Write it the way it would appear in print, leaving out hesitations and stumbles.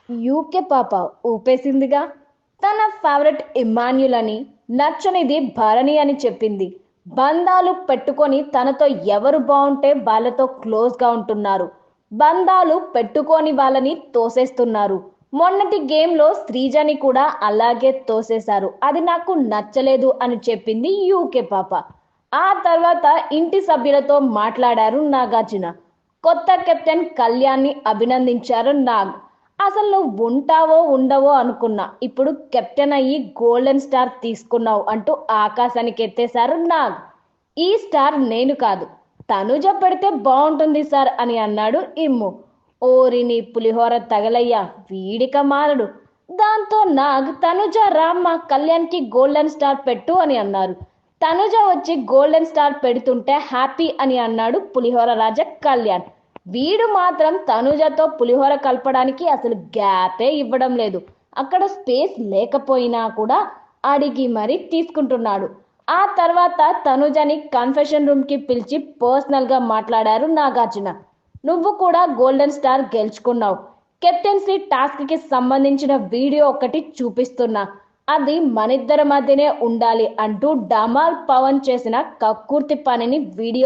UK పాప ఊపేసిందిగా. తన favourite Emmanuel అని, నచ్చనిది భరణి అని చెప్పింది. బంధాలు పెట్టుకొని తనతో ఎవరు బాగుంటే వాళ్ళతో క్లోజ్గా ఉంటున్నారు. బంధాలు పెట్టుకొని వాళ్ళని తోసేస్తున్నారు. మొన్నటి గేమ్లో శ్రీజని కూడా అలాగే తోసేశారు. అది నాకు నచ్చలేదు అని చెప్పింది యూకే పాప. ఆ తర్వాత ఇంటి సభ్యులతో మాట్లాడారు నాగార్జున. కొత్త కెప్టెన్ కళ్యాణ్ని అభినందించారు నాగ్. అసలు నువ్వు ఉంటావో ఉండవో అనుకున్నా, ఇప్పుడు కెప్టెన్ అయ్యి గోల్డెన్ స్టార్ తీసుకున్నావు అంటూ ఆకాశానికి ఎత్తేశారు నాగ్. ఈ స్టార్ నేను కాదు, తనుజ పెడితే బాగుంటుంది సార్ అని అన్నాడు ఇమ్ము. ఓరిని పులిహోర తగలయ్యా, వీడిక మారడు. దాంతో నాగ్ తనుజ రామ్మ కళ్యాణ్కి గోల్డెన్ స్టార్ పెట్టు అని అన్నారు. తనుజ వచ్చి గోల్డెన్ స్టార్ పెడుతుంటే హ్యాపీ అని అన్నాడు పులిహోర రాజా కళ్యాణ్. వీడు మాత్రం తనుజతో పులిహోర కలపడానికి అసలు గ్యాపే ఇవ్వడం లేదు. అక్కడ స్పేస్ లేకపోయినా కూడా అడిగి మరీ తీసుకుంటున్నాడు. ఆ తర్వాత తనుజని కన్ఫెషన్ రూమ్కి పిలిచి పర్సనల్గా మాట్లాడారు నాగార్జున. నువ్వు కూడా గోల్డెన్ స్టార్ గెలుచుకున్నావు. కెప్టెన్సీ టాస్క్కి సంబంధించిన వీడియో ఒకటి చూపిస్తున్నా, అది మనిద్దరి మధ్యనే ఉండాలి అంటూ డమాల్ పవన్ చేసిన కక్కుర్తి పనిని వీడియోలో